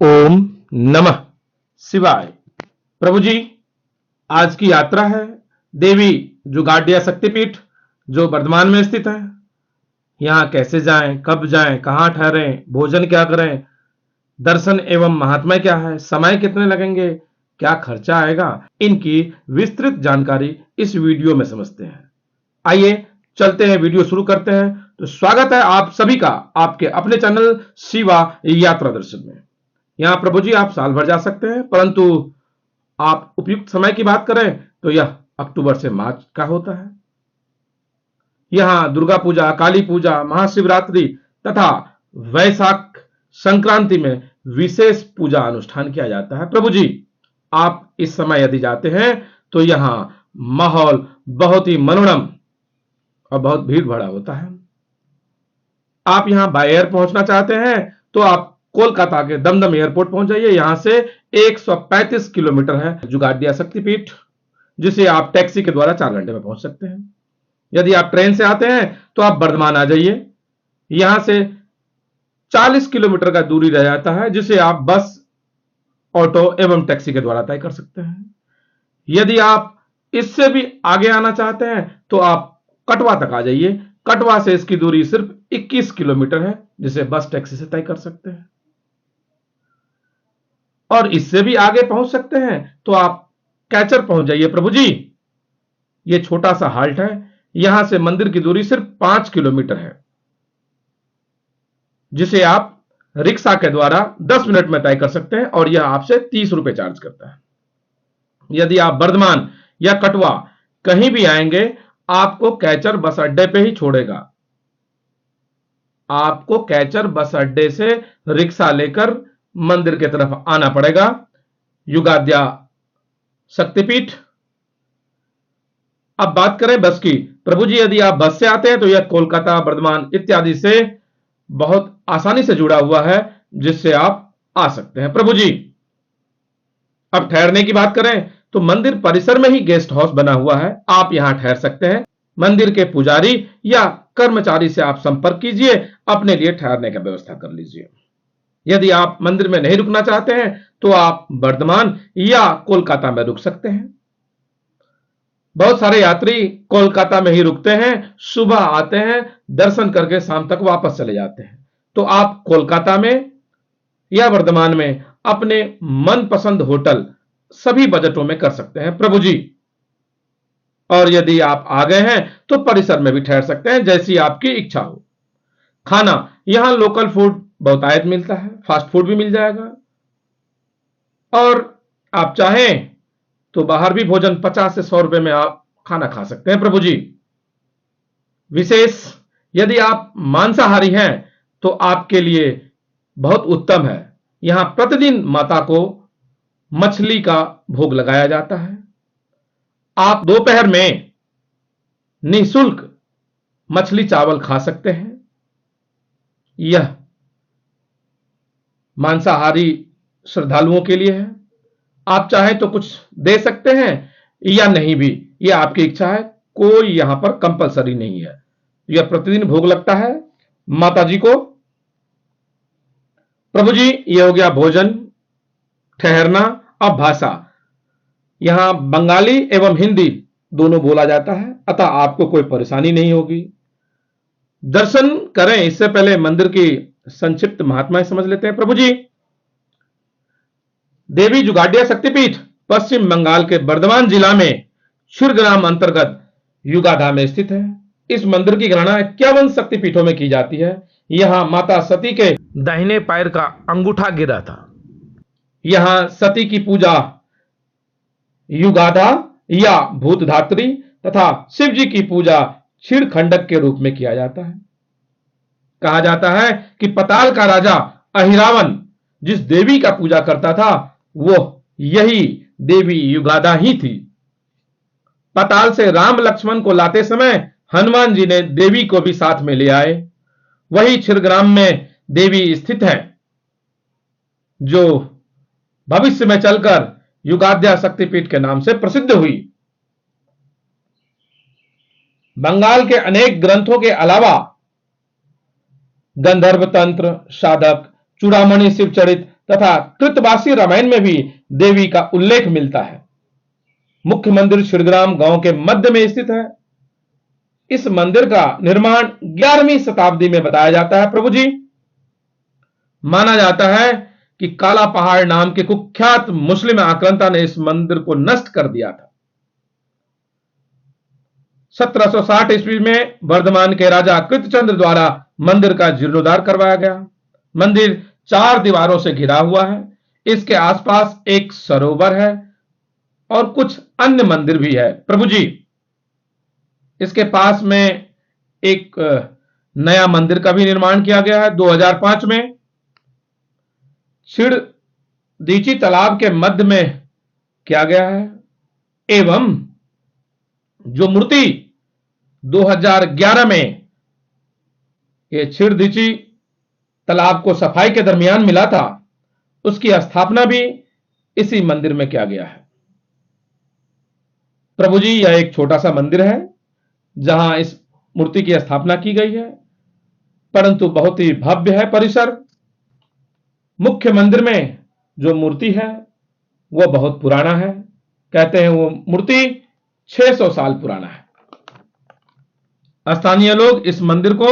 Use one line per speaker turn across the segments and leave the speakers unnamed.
ओम नमः शिवाय। प्रभु जी, आज की यात्रा है देवी जुगाड़िया शक्तिपीठ, जो वर्धमान में स्थित है। यहाँ कैसे जाएं, कब जाएं, कहाँ ठहरें, भोजन क्या करें, दर्शन एवं महात्म्य क्या है, समय कितने लगेंगे, क्या खर्चा आएगा, इनकी विस्तृत जानकारी इस वीडियो में समझते हैं। आइए चलते हैं, वीडियो शुरू करते हैं। तो स्वागत है आप सभी का आपके अपने चैनल शिवा यात्रा दर्शन में। यहां प्रभु जी आप साल भर जा सकते हैं, परंतु आप उपयुक्त समय की बात करें तो यह अक्टूबर से मार्च का होता है। यहां दुर्गा पूजा, काली पूजा, महाशिवरात्रि तथा वैशाख संक्रांति में विशेष पूजा अनुष्ठान किया जाता है। प्रभु जी, आप इस समय यदि जाते हैं तो यहां माहौल बहुत ही मनोरम और बहुत भीड़ भरा होता है। आप यहां बाय एयर पहुंचना चाहते हैं तो आप कोलकाता के दमदम एयरपोर्ट पहुंच जाइए। यहां से 135 किलोमीटर है जुगाड़िया शक्तिपीठ, जिसे आप टैक्सी के द्वारा 4 घंटे में पहुंच सकते हैं। यदि आप ट्रेन से आते हैं तो आप बर्धमान आ जाइए। यहां से 40 किलोमीटर का दूरी रह जाता है, जिसे आप बस, ऑटो एवं टैक्सी के द्वारा तय कर सकते हैं। यदि आप इससे भी आगे आना चाहते हैं तो आप कटवा तक आ जाइए। कटवा से इसकी दूरी सिर्फ 21 किलोमीटर है, जिसे बस टैक्सी से तय कर सकते हैं। और इससे भी आगे पहुंच सकते हैं तो आप कैचर पहुंच जाइए। प्रभु जी, यह छोटा सा हाल्ट है। यहां से मंदिर की दूरी सिर्फ 5 किलोमीटर है, जिसे आप रिक्शा के द्वारा 10 मिनट में तय कर सकते हैं, और यह आपसे 30 रुपए चार्ज करता है। यदि आप बर्धमान या कटवा कहीं भी आएंगे, आपको कैचर बस अड्डे पे ही छोड़ेगा। आपको कैचर बस अड्डे से रिक्शा लेकर मंदिर की तरफ आना पड़ेगा। युगाद्या शक्तिपीठ। अब बात करें बस की। प्रभु जी, यदि आप बस से आते हैं तो यह कोलकाता, बर्धमान इत्यादि से बहुत आसानी से जुड़ा हुआ है, जिससे आप आ सकते हैं। प्रभु जी, अब ठहरने की बात करें तो मंदिर परिसर में ही गेस्ट हाउस बना हुआ है, आप यहां ठहर सकते हैं। मंदिर के पुजारी या कर्मचारी से आप संपर्क कीजिए, अपने लिए ठहरने की व्यवस्था कर लीजिए। यदि आप मंदिर में नहीं रुकना चाहते हैं तो आप बर्धमान या कोलकाता में रुक सकते हैं। बहुत सारे यात्री कोलकाता में ही रुकते हैं, सुबह आते हैं, दर्शन करके शाम तक वापस चले जाते हैं। तो आप कोलकाता में या वर्धमान में अपने मनपसंद होटल सभी बजटों में कर सकते हैं। प्रभु जी, और यदि आप आ गए हैं तो परिसर में भी ठहर सकते हैं, जैसी आपकी इच्छा हो। खाना यहां लोकल फूड बहुतायत मिलता है, फास्ट फूड भी मिल जाएगा, और आप चाहें तो बाहर भी भोजन 50 से 100 रुपए में आप खाना खा सकते हैं। प्रभु जी, विशेष यदि आप मांसाहारी हैं तो आपके लिए बहुत उत्तम है। यहां प्रतिदिन माता को मछली का भोग लगाया जाता है। आप दोपहर में निःशुल्क मछली चावल खा सकते हैं। यह मांसाहारी श्रद्धालुओं के लिए है। आप चाहें तो कुछ दे सकते हैं या नहीं भी, यह आपकी इच्छा है। कोई यहां पर कंपलसरी नहीं है। यह प्रतिदिन भोग लगता है माता जी को। प्रभु जी, यह हो गया भोजन, ठहरना। अब भाषा, यहां बंगाली एवं हिंदी दोनों बोला जाता है, अतः आपको कोई परेशानी नहीं होगी। दर्शन करें इससे पहले मंदिर की संक्षिप्त महात्मा समझ लेते हैं। प्रभु जी, देवी जुगाड़िया शक्तिपीठ पश्चिम बंगाल के बर्धमान जिला में क्षीरग्राम अंतर्गत युगाधा में स्थित है। इस मंदिर की गणना 51 शक्तिपीठों में की जाती है। यहां माता सती के दाहिने पैर का अंगूठा गिरा था। यहां सती की पूजा युगाधा या भूतधात्री तथा शिव जी की पूजा क्षीरखंडक के रूप में किया जाता है। कहा जाता है कि पताल का राजा अहिरावण जिस देवी का पूजा करता था, वो यही देवी युगाधा ही थी। पताल से राम लक्ष्मण को लाते समय हनुमान जी ने देवी को भी साथ में ले आए। वही क्षीरग्राम में देवी स्थित है, जो भविष्य में चलकर युगाद्या शक्तिपीठ के नाम से प्रसिद्ध हुई। बंगाल के अनेक ग्रंथों के अलावा गंधर्व तंत्र, साधक, चूड़ामणि शिवचरित तथा कृतवासी रामायण में भी देवी का उल्लेख मिलता है। मुख्य मंदिर श्रीग्राम गांव के मध्य में स्थित है। इस मंदिर का निर्माण 11वीं शताब्दी में बताया जाता है प्रभु जी। माना जाता है कि काला पहाड़ नाम के कुख्यात मुस्लिम आक्रांता ने इस मंदिर को नष्ट कर दिया था। 1760 ईस्वी में वर्धमान के राजा कृतचंद्र द्वारा मंदिर का जीर्णोद्धार करवाया गया। मंदिर 4 दीवारों से घिरा हुआ है। इसके आसपास एक सरोवर है और कुछ अन्य मंदिर भी है प्रभु जी। इसके पास में एक नया मंदिर का भी निर्माण किया गया है 2005 में। छिड़दीची तालाब के मध्य में किया गया है एवं जो मूर्ति 2011 में ये छिड़दीची तालाब को सफाई के दरमियान मिला था, उसकी स्थापना भी इसी मंदिर में किया गया है प्रभु जी। यह एक छोटा सा मंदिर है जहां इस मूर्ति की स्थापना की गई है, परंतु बहुत ही भव्य है परिसर। मुख्य मंदिर में जो मूर्ति है वह बहुत पुराना है। कहते हैं वो मूर्ति 600 साल पुराना है। स्थानीय लोग इस मंदिर को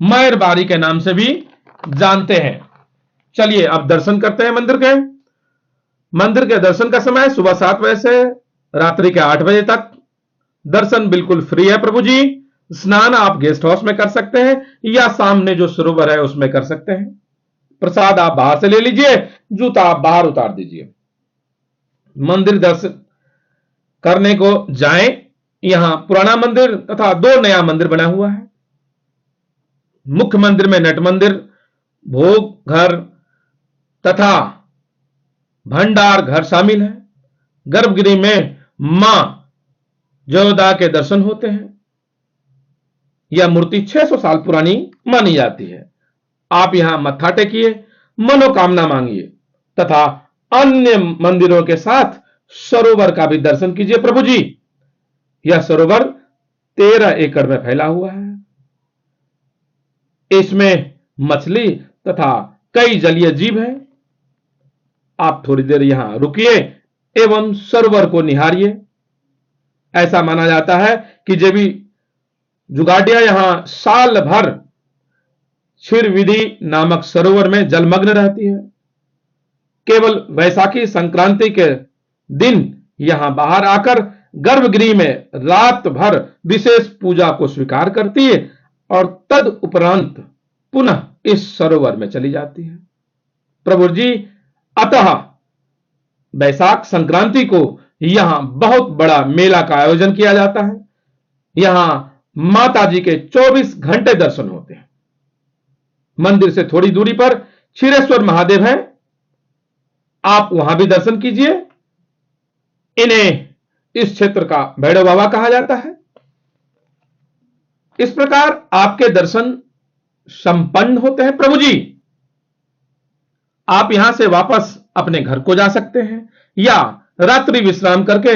मैरबारी के नाम से भी जानते हैं। चलिए अब दर्शन करते हैं मंदिर के। मंदिर के दर्शन का समय सुबह 7 बजे से रात्रि के 8 बजे तक। दर्शन बिल्कुल फ्री है प्रभु जी। स्नान आप गेस्ट हाउस में कर सकते हैं या सामने जो सरोवर है उसमें कर सकते हैं। प्रसाद आप बाहर से ले लीजिए, जूता आप बाहर उतार दीजिए। मंदिर दर्शन करने को जाएं। यहां पुराना मंदिर तथा 2 नया मंदिर बना हुआ है। मुख्य मंदिर में नट मंदिर, भोग घर तथा भंडार घर शामिल है। गर्भगृह में मां जयोदा के दर्शन होते हैं। यह मूर्ति 600 साल पुरानी मानी जाती है। आप यहां मत्था टेकिए, मनोकामना मांगिए तथा अन्य मंदिरों के साथ सरोवर का भी दर्शन कीजिए प्रभु जी। यह सरोवर 13 एकड़ में फैला हुआ है। इसमें मछली तथा कई जलीय जीव हैं। आप थोड़ी देर यहां रुकिए एवं सरोवर को निहारिए। ऐसा माना जाता है कि देवी जुगाड़िया यहां साल भर क्षीरविधि नामक सरोवर में जलमग्न रहती है। केवल वैसाखी संक्रांति के दिन यहां बाहर आकर गर्भगृह में रात भर विशेष पूजा को स्वीकार करती है और तद उपरांत पुनः इस सरोवर में चली जाती है प्रभु जी। अतः वैशाख संक्रांति को यहां बहुत बड़ा मेला का आयोजन किया जाता है। यहां माता जी के 24 घंटे दर्शन होते हैं। मंदिर से थोड़ी दूरी पर क्षीरेश्वर महादेव हैं। आप वहां भी दर्शन कीजिए। इन्हें इस क्षेत्र का भैरव बाबा कहा जाता है। इस प्रकार आपके दर्शन संपन्न होते हैं प्रभु जी। आप यहां से वापस अपने घर को जा सकते हैं या रात्रि विश्राम करके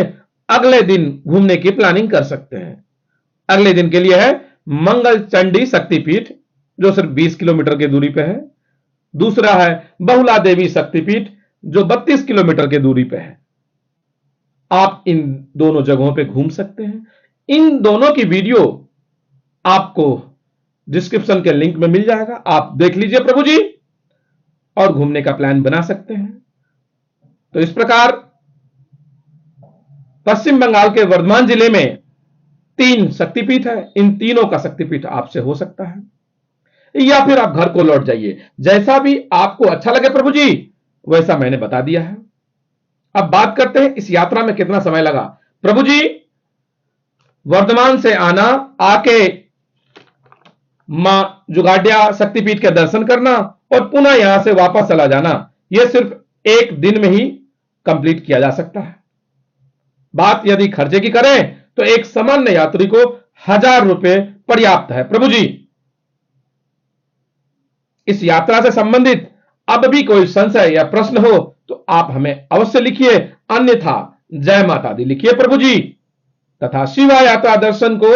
अगले दिन घूमने की प्लानिंग कर सकते हैं। अगले दिन के लिए है मंगल चंडी शक्तिपीठ जो सिर्फ 20 किलोमीटर की दूरी पे है। दूसरा है बहुला देवी शक्तिपीठ जो 32 किलोमीटर की दूरी पे है। आप इन दोनों जगहों पे घूम सकते हैं। इन दोनों की वीडियो आपको डिस्क्रिप्शन के लिंक में मिल जाएगा। आप देख लीजिए प्रभु जी और घूमने का प्लान बना सकते हैं। तो इस प्रकार पश्चिम बंगाल के वर्धमान जिले में 3 शक्तिपीठ है। इन तीनों का शक्तिपीठ आपसे हो सकता है या फिर आप घर को लौट जाइए। जैसा भी आपको अच्छा लगे प्रभु जी वैसा मैंने बता दिया है। अब बात करते हैं इस यात्रा में कितना समय लगा। प्रभु जी वर्धमान से आना, आके मां जुगाड़िया शक्तिपीठ के दर्शन करना और पुनः यहां से वापस चला जाना, यह सिर्फ 1 दिन में ही कंप्लीट किया जा सकता है। बात यदि खर्चे की करें तो एक सामान्य यात्री को 1000 रुपए पर्याप्त है प्रभु जी। इस यात्रा से संबंधित अब भी कोई संशय या प्रश्न हो तो आप हमें अवश्य लिखिए, अन्यथा जय माता दी लिखिए प्रभु जी तथा शिवा यात्रा दर्शन को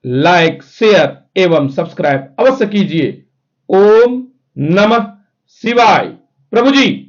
लाइक, शेयर एवं सब्सक्राइब अवश्य कीजिए। ओम नमः शिवाय। प्रभु जी